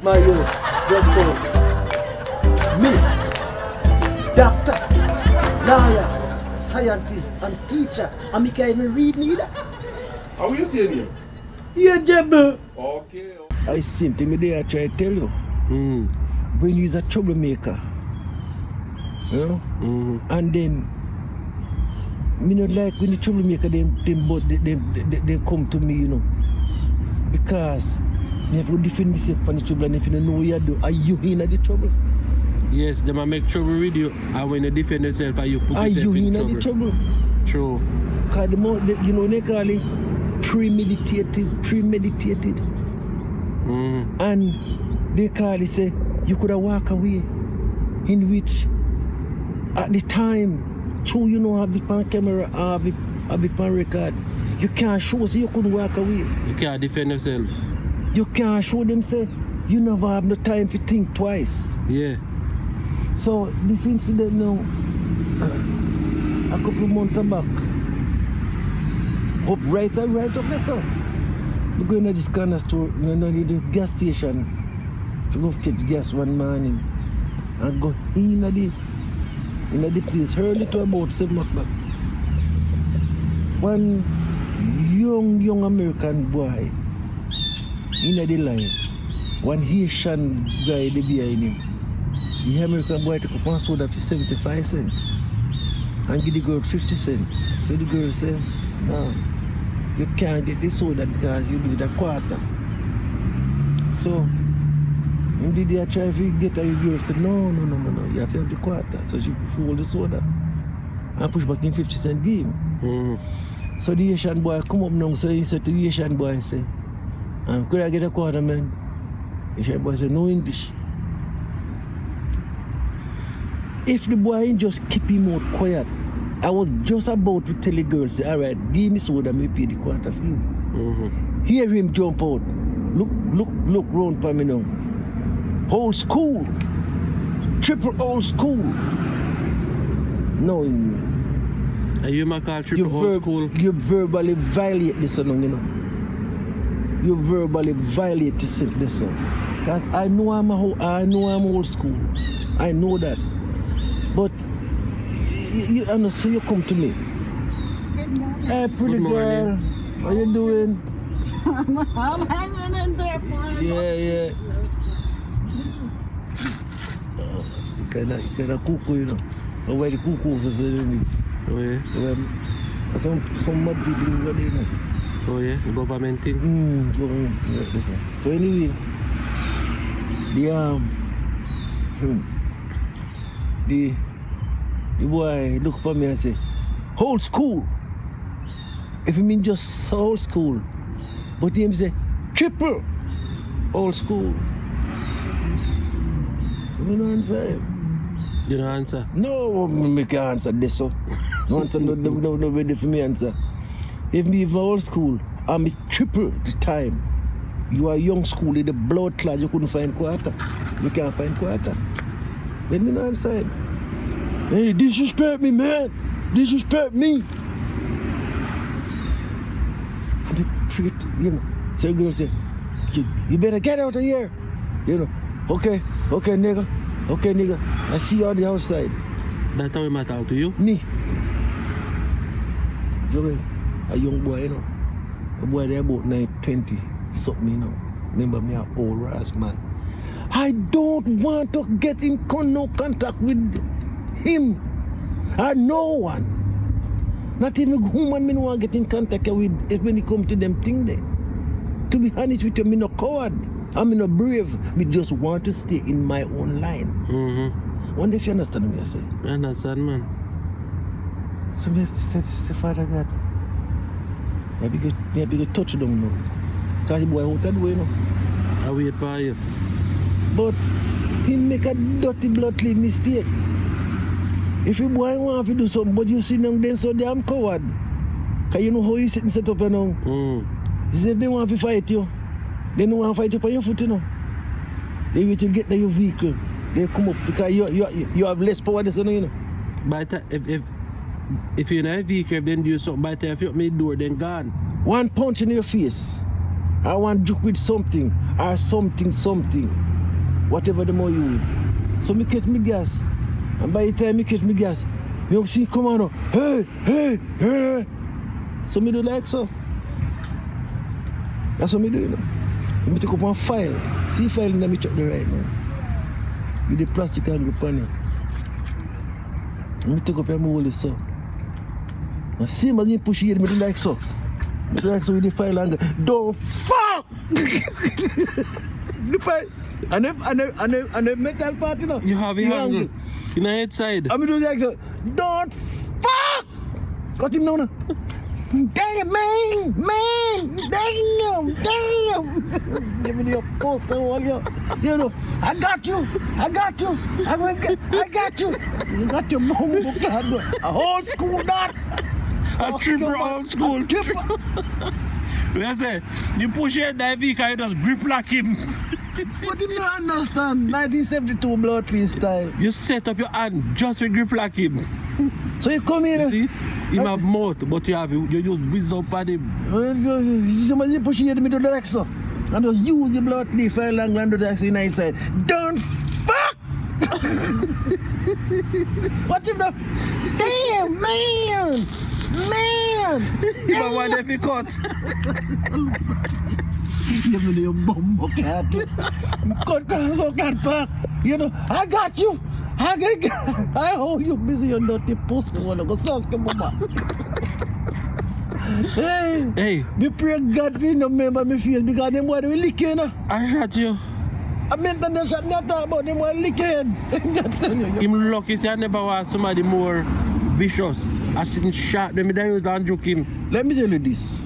My youth, just go. Me, doctor, lawyer, scientist, and teacher. And me can't even read neither. How will you say name? Ageable. Okay. I simply me there try to tell you. When you're a troublemaker, you know, and then me not like when the troublemaker they come to me, you know, because me have to defend myself from the trouble, and if you don't know what you do, are you in the trouble? Yes, they might make trouble with you, and when you defend yourself, are you put Are yourself you in in the trouble? True. Because the more, you know, they call it premeditated. And they call it, say, you could have walked away, in which, at the time, true, you know, have it on camera, have it on record, you can't show, so you couldn't walk away. You can't defend yourself. You can't show them, say, you never have no time to think twice. Yeah. So, this incident now, a couple months back, up right up there, so. We're going to this corner store, you know, the gas station, to go get gas one morning, and go in the place early to about 7 o'clock. One young American boy in the line, one Haitian guy behind him. The American boy took a one soda for 75 cents and give the girl 50 cents. So the girl said, no, you can't get this soda because you need a quarter. So indeed they try to get a girl said, no, you have to have the quarter. So she hold the soda and push back in 50 cent game. So the Asian boy come up now, so he said to the Asian boy, say, could I get a quarter, man? The Asian boy said, no English. If the boy just keep him out quiet, I was just about to tell the girl, say, all right, give me soda, me pay the quarter for you. Hear him jump out. Look round for me now. Old school. Triple old school. No. Are you my call triple old school? You verbally violate this one, you know. You verbally violate yourself this one. Because I know I'm old school. I know that. But you so you come to me. Good morning. Hey, pretty girl. How you doing? I'm hanging in there for you. Yeah. You kinda cuckoo, you know. Or where the cuckoos is in Oh yeah? some mad people over there, you know. Oh yeah? The government thing? Government, listen. So anyway, the boy look for me and say, old school. If you mean just old school. But him say, triple old school. You don't answer him. You don't answer? No, me can't answer this so. No answer, no ready for me answer. If me even old school, I'm triple the time. You are young school, in the blood clot, you couldn't find quarter. You can't find quarter. Let me not answer him. Hey, disrespect me, man. Disrespect me. And the treat, you know. So the girl say, you better get out of here. You know, okay, nigga. Okay, nigga. I see you on the outside. That's how we matter to you? Me. Joey, a young boy, you know. A boy there about 20 something, you know. Remember me, an old ass man. I don't want to get in no contact with him or no one. Not even human me no want to get in contact with it when it comes to them thing there. To be honest with you, me no coward. I'm no brave. Me just want to stay in my own line. Wonder if you understand me, I say. I understand, man. So me say Father God, maybe go touch them now. Because the boy out that way, you know. I wait for you. But he make a dirty bloodly mistake. If you boy want to do something, but you see them then so damn coward. Because you know how you sit and set up you now. If they want to fight you, they don't want to fight you on your foot, you know. They wait to get to your vehicle. They come up because you have less power than you know. By the if you're in a vehicle, then do something. By the time you open the door, then gone. One punch in your face, or one juke with something, or something. whatever them more use. So me catch me gas. And by the time me catch me gas, you see come on, hey, hey, hey. So me do like so. That's what me do, you know. Me take up one file. See file in me chuck the right now. With the plastic and grip on it. Me take up and hold it so. And same as you push it, me do like so. Me do like so with the file and go, don't fuck! The file. And the metal part, you know. You have your angle. In the head side. And me do like so, don't fuck! Got him now, now. Damn, man! Damn! Give me your poster, all you know. I got you. I got you. You got your mom book. A old school dot. A triple old school. I say, you push it in the vehicle, you just grip lock him. But you don't understand 1972 blood twist style. You set up your hand just to grip lock him. So you come here. You see? Him have mouth, but you use wisdom on him. Somebody push you in the middle of the X so. And just use the blood leaf file long under the X in the side. Don't fuck! What if the damn man! You have one if you cut. Give me your bum cat. Cut back. You know, I got you. I hold you busy your dirty pussy. Wanna go talk to mama. Hey, me pray God for you no remember me face because them boy will lick you, know. I shot you. I mean that shot not talk about them boy lick you. Him lucky say I never want somebody more vicious. I sitting shot them, they use and joke him. Let me tell you this.